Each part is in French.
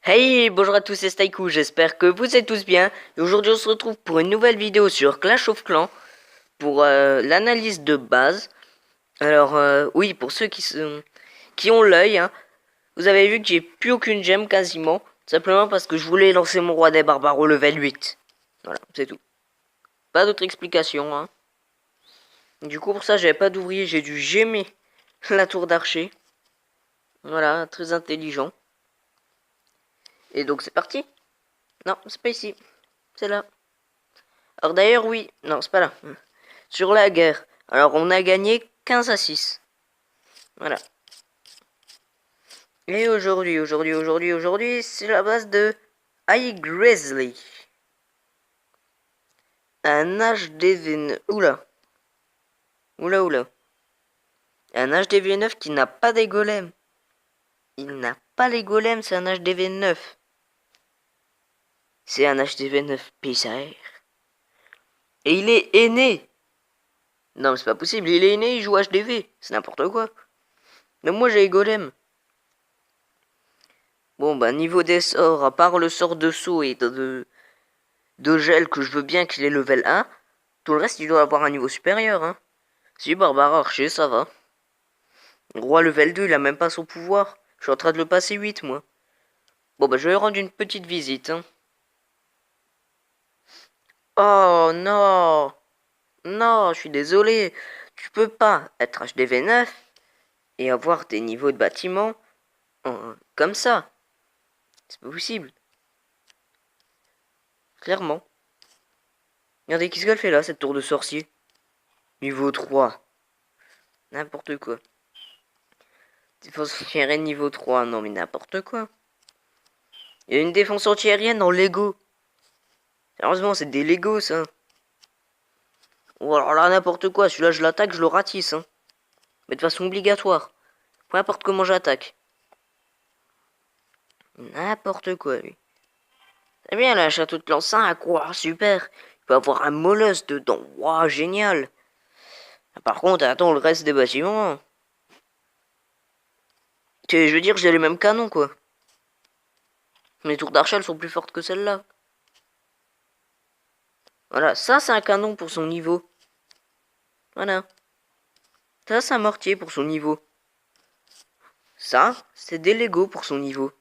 Hey, bonjour à tous, c'est Staikou, j'espère que vous êtes tous bien. Et aujourd'hui on se retrouve pour une nouvelle vidéo sur Clash of Clans, pour l'analyse de base. Alors oui, pour ceux qui ont l'œil, hein, vous avez vu que j'ai plus aucune gemme quasiment, simplement parce que je voulais lancer mon roi des barbares au level 8. Voilà, c'est tout. Pas d'autre explication, hein. Du coup pour ça j'avais pas d'ouvrier, j'ai dû gemmer la tour d'archer. Voilà, très intelligent. Et donc c'est parti. Non, c'est pas ici, c'est là. Alors d'ailleurs oui, non c'est pas là. Sur la guerre. Alors on a gagné 15 à 6. Voilà. Et aujourd'hui, c'est la base de High Grizzly. Un HDV9. Oula. Oula. Un HDV9 qui n'a pas des golems. Il n'a pas les golems, c'est un HDV9. C'est un HDV9 PSAR. Et il est aîné. Non mais c'est pas possible, il est aîné, il joue HDV. C'est n'importe quoi. Mais moi j'ai les golems. Bon bah niveau des sorts, à part le sort de saut et de gel que je veux bien qu'il ait level 1, tout le reste il doit avoir un niveau supérieur, hein. Si barbare archer ça va. Roi level 2 il a même pas son pouvoir. Je suis en train de le passer 8 moi. Bon bah je vais rendre une petite visite, hein. Oh non. Non, je suis désolé. Tu peux pas être HDV9 et avoir des niveaux de bâtiment comme ça. C'est pas possible. Clairement. Regardez, qu'est-ce qu'elle fait là, cette tour de sorcier? Niveau 3. N'importe quoi. Défense antiaérienne niveau 3. Non mais n'importe quoi. Il y a une défense antiaérienne en Lego. Sérieusement, c'est des Lego ça. Ou alors là, n'importe quoi. Celui-là, je l'attaque, je le ratisse, hein. Mais de façon obligatoire. Peu importe comment j'attaque. N'importe quoi, lui. C'est bien là, château de clan 5, quoi, super. Il peut avoir un molosse dedans. Waouh, génial. Par contre, attends, le reste des bâtiments. Je veux dire, j'ai les mêmes canons, quoi. Mes tours d'archer, elles sont plus fortes que celles-là. Voilà, ça, c'est un canon pour son niveau. Voilà. Ça, c'est un mortier pour son niveau. Ça, c'est des Lego pour son niveau.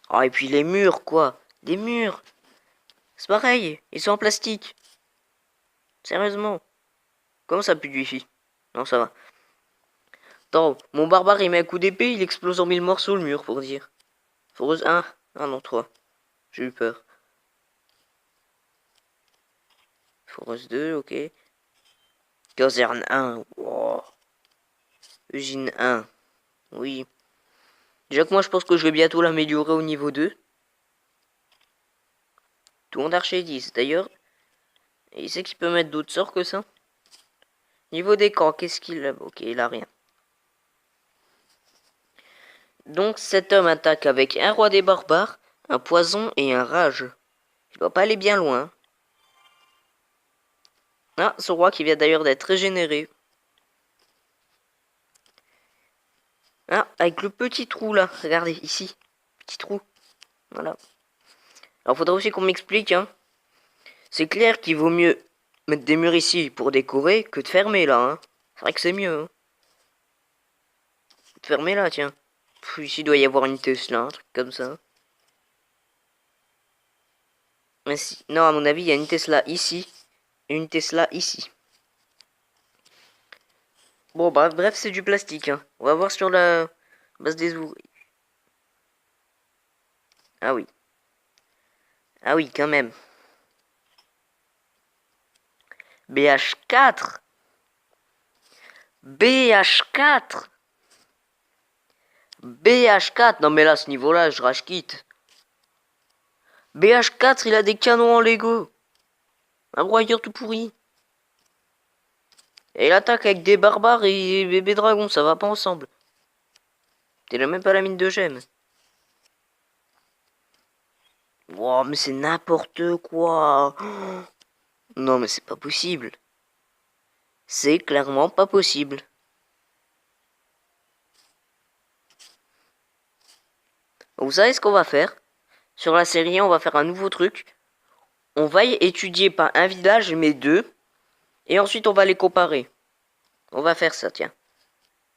Oh, et puis les murs, quoi. Des murs. C'est pareil, ils sont en plastique. Sérieusement. Comment ça pue du wifi? Non, ça va. Attends, mon barbare, il met un coup d'épée, il explose en 1000 morceaux le mur, pour dire. Force 1. Ah non, 3. J'ai eu peur. Force 2, ok. Caserne 1. Wow. Usine 1. Oui. Déjà que moi, je pense que je vais bientôt l'améliorer au niveau 2. Tout le monde archer 10. D'ailleurs, il sait qu'il peut mettre d'autres sorts que ça. Niveau des camps, qu'est-ce qu'il a? Ok, il a rien. Donc cet homme attaque avec un roi des barbares, un poison et un rage. Il doit pas aller bien loin. Ah, ce roi qui vient d'ailleurs d'être régénéré. Ah, avec le petit trou là, regardez, ici. Petit trou. Voilà. Alors faudra aussi qu'on m'explique, hein. C'est clair qu'il vaut mieux mettre des murs ici pour décorer que de fermer là, hein. C'est vrai que c'est mieux, hein. De fermer là, tiens. Ici il doit y avoir une Tesla, un truc comme ça. Mais si... Non, à mon avis, il y a une Tesla ici et une Tesla ici. Bon, bah, bref, c'est du plastique, hein. On va voir sur la base des ouvriers. Ah oui. Ah oui, quand même. BH4. BH4. BH4. Non, mais là, à ce niveau-là, je rage quitte. BH4, il a des canons en Lego. Un broyeur tout pourri. Et il attaque avec des barbares et bébé dragon, ça va pas ensemble. T'es même pas la mine de gemmes. Wow, mais c'est n'importe quoi. Non, mais c'est pas possible. C'est clairement pas possible. Vous savez ce qu'on va faire? Sur la série, on va faire un nouveau truc. On va y étudier pas un village, mais deux. Et ensuite, on va les comparer. On va faire ça, tiens.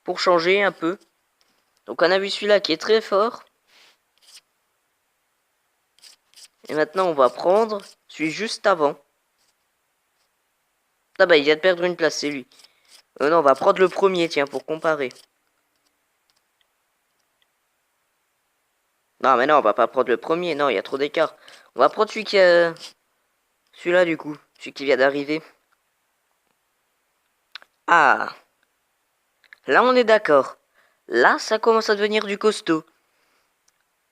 Pour changer un peu. Donc, on a vu celui-là qui est très fort. Et maintenant, on va prendre celui juste avant. Ah bah, il vient de perdre une place, c'est lui. Non, on va prendre le premier, tiens, pour comparer. Non, mais non, on va pas prendre le premier. Non, il y a trop d'écart. On va prendre celui qui a... Celui-là, du coup. Celui qui vient d'arriver. Ah. Là, on est d'accord. Là, ça commence à devenir du costaud.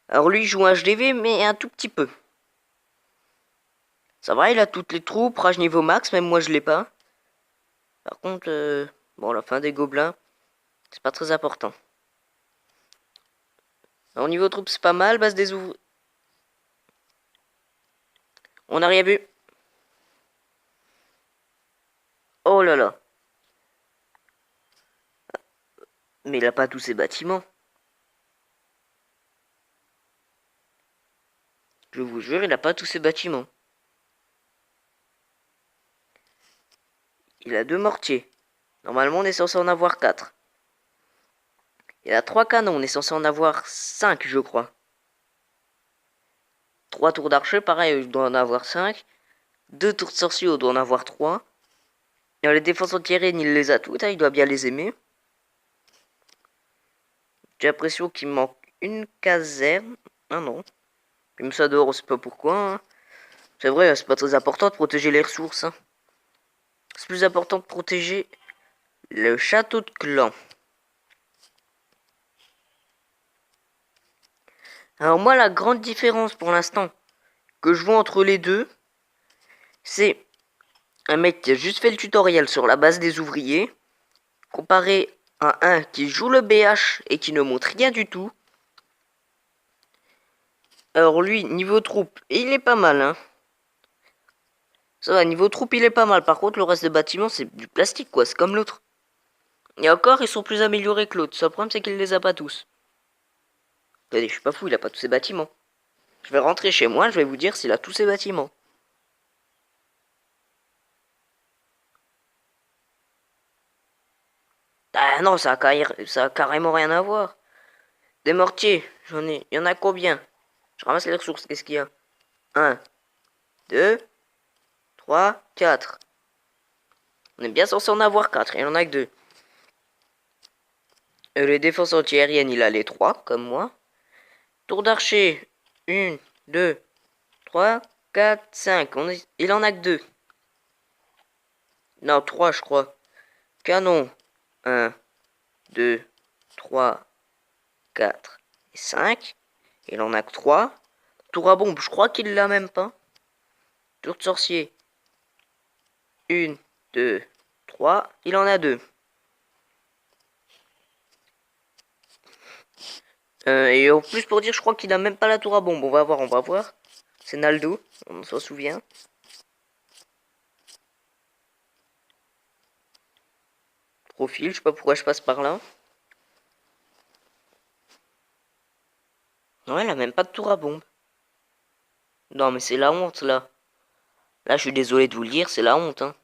Alors lui, il joue un HDV, mais un tout petit peu. Ça va, il a toutes les troupes, rage niveau max, même moi je l'ai pas. Par contre, bon, la fin des gobelins, c'est pas très important. Alors niveau troupes, c'est pas mal, base des ouvriers. On n'a rien vu. Oh là là. Mais il a pas tous ses bâtiments. Je vous jure, il a pas tous ses bâtiments. Il a 2 mortiers. Normalement, on est censé en avoir 4. Il a 3 canons, on est censé en avoir 5, je crois. 3 tours d'archer, pareil, je dois en avoir 5. 2 tours de sorcier, on doit en avoir 3. Et les défenses antiaériennes, il les a toutes, hein, il doit bien les aimer. J'ai l'impression qu'il manque une caserne. Ah non. Comme ça dehors, on sait pas pourquoi. Hein. C'est vrai, c'est pas très important de protéger les ressources. Hein. C'est plus important de protéger le château de clan. Alors moi, la grande différence pour l'instant que je vois entre les deux, c'est un mec qui a juste fait le tutoriel sur la base des ouvriers, comparé à un qui joue le BH et qui ne montre rien du tout. Alors lui, niveau troupe, il est pas mal, hein. Ça va, niveau troupe, il est pas mal. Par contre, le reste des bâtiments, c'est du plastique, quoi. C'est comme l'autre. Et encore, ils sont plus améliorés que l'autre. Le problème, c'est qu'il les a pas tous. Attendez, je suis pas fou, il a pas tous ses bâtiments. Je vais rentrer chez moi, je vais vous dire s'il a tous ses bâtiments. Ah non, ça a carrément rien à voir. Des mortiers, j'en ai. Il y en a combien? Je ramasse les ressources, qu'est-ce qu'il y a? 1, 2, 3, 4. On est bien censé en avoir 4, il y en a que 2. Les défenses antiaériennes, il a les 3, comme moi. Tour d'archer, 1, 2, 3, 4, 5. Il en a que 2. Non, 3, je crois. Canon, 1, 2, 3, 4 et 5. Il en a que 3. Tour à bombe, je crois qu'il l'a même pas. Tour de sorcier, 1, 2, 3. Il en a 2. Et en plus, pour dire, je crois qu'il a même pas la tour à bombe. On va voir, on va voir. C'est Naldo, on s'en souvient. Profil, je sais pas pourquoi je passe par là. Non, elle a même pas de tour à bombe. Non, mais c'est la honte, là. Là, je suis désolé de vous le dire, c'est la honte, hein.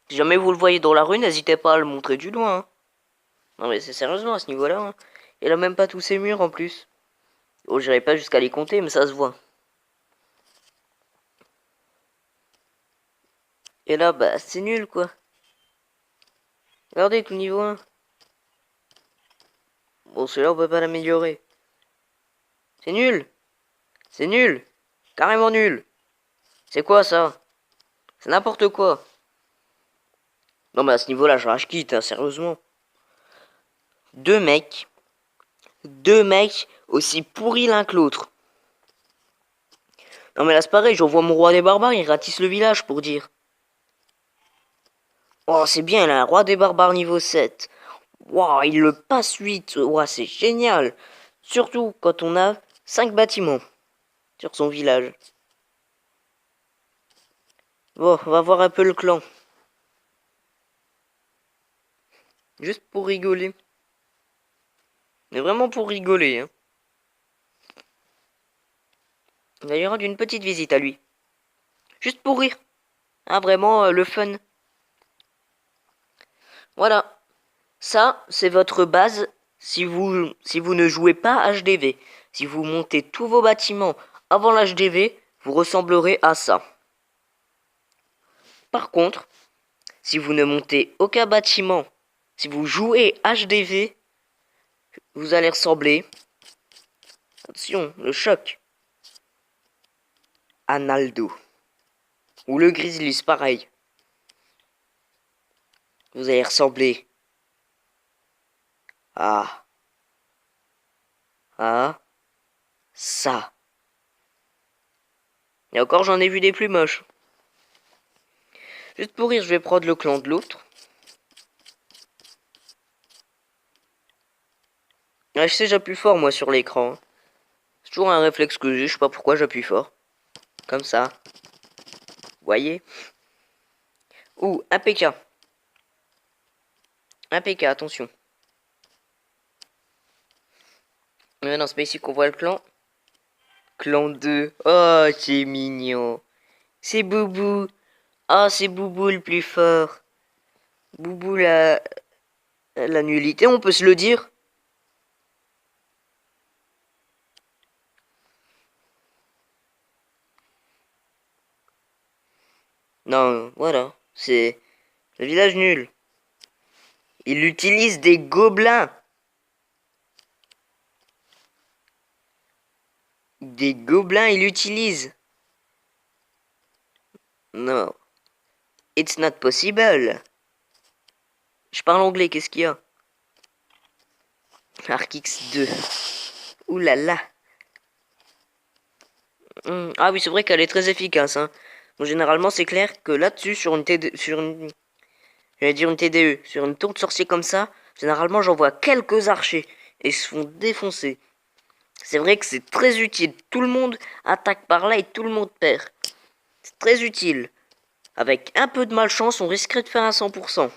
Si jamais vous le voyez dans la rue, n'hésitez pas à le montrer du loin, hein. Non, mais c'est sérieusement à ce niveau-là, hein. Il a même pas tous ses murs, en plus. Oh, j'irai pas jusqu'à les compter, mais ça se voit. Et là, bah, c'est nul, quoi. Regardez, tout niveau 1. Bon, celui-là, on peut pas l'améliorer. C'est nul. C'est nul. Carrément nul. C'est quoi, ça? C'est n'importe quoi. Non, mais à ce niveau-là, je rage quitte, hein, sérieusement. Deux mecs aussi pourris l'un que l'autre. Non, mais là, c'est pareil, j'envoie mon roi des barbares, il ratisse le village, pour dire. Oh, c'est bien, il a un roi des barbares niveau 7. Waouh, il le passe 8. Waouh, c'est génial. Surtout quand on a 5 bâtiments sur son village. Bon, on va voir un peu le clan. Juste pour rigoler. Mais vraiment pour rigoler, hein. D'ailleurs, d'une petite visite à lui. Juste pour rire. Ah, vraiment, le fun. Voilà. Ça, c'est votre base si vous ne jouez pas HDV. Si vous montez tous vos bâtiments avant l'HDV, vous ressemblerez à ça. Par contre, si vous ne montez aucun bâtiment, si vous jouez HDV, vous allez ressembler, attention, le choc, à Naldo. Ou le Grizzlies, pareil. Vous allez ressembler à ça. Et encore, j'en ai vu des plus moches. Juste pour rire, je vais prendre le clan de l'autre. Ouais, je sais, j'appuie fort, moi, sur l'écran. C'est toujours un réflexe que j'ai, je sais pas pourquoi j'appuie fort. Comme ça. Vous voyez? Ouh, un PK. Un PK, attention. Non, c'est pas ici qu'on voit le clan. Clan 2. Oh, c'est mignon. C'est Boubou. Ah, c'est Boubou le plus fort. Boubou la nullité, on peut se le dire. Non, voilà. C'est le village nul. Il utilise des gobelins. Des gobelins, il utilise. Non. It's not possible. Je parle anglais, qu'est-ce qu'il y a? Arkix 2. Ouh là là. Ah oui, c'est vrai qu'elle est très efficace. Hein. Bon, généralement, c'est clair que là-dessus, sur une j'allais dire une TDE, sur une tour de sorcier comme ça, généralement, j'envoie quelques archers et ils se font défoncer. C'est vrai que c'est très utile. Tout le monde attaque par là et tout le monde perd. C'est très utile. Avec un peu de malchance, on risquerait de faire un 100%.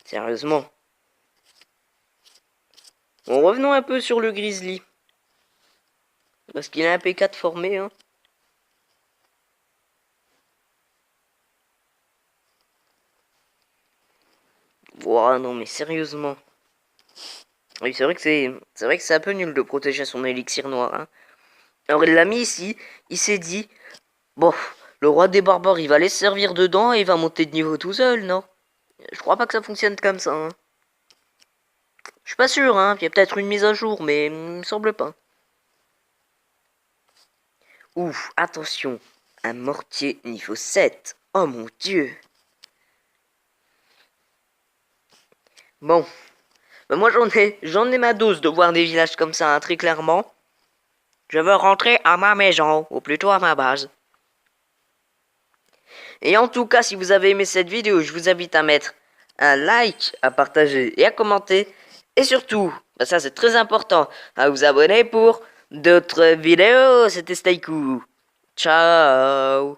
Sérieusement. Bon, revenons un peu sur le Grizzly. Parce qu'il a un P4 formé, hein. Ouah, non mais sérieusement. Oui, c'est vrai que c'est un peu nul de protéger son élixir noir, hein. Alors il l'a mis ici, il s'est dit, bon, le roi des barbares, il va aller se servir dedans et il va monter de niveau tout seul, non? Je crois pas que ça fonctionne comme ça, hein. Je suis pas sûr, hein, il y a peut-être une mise à jour, mais il me semble pas. Ouf, attention, un mortier niveau 7. Oh mon dieu. Bon, ben moi j'en ai ma dose de voir des villages comme ça, hein, très clairement. Je veux rentrer à ma maison, ou plutôt à ma base. Et en tout cas, si vous avez aimé cette vidéo, je vous invite à mettre un like, à partager et à commenter. Et surtout, ben ça c'est très important, à vous abonner pour d'autres vidéos. C'était Stayku. Ciao.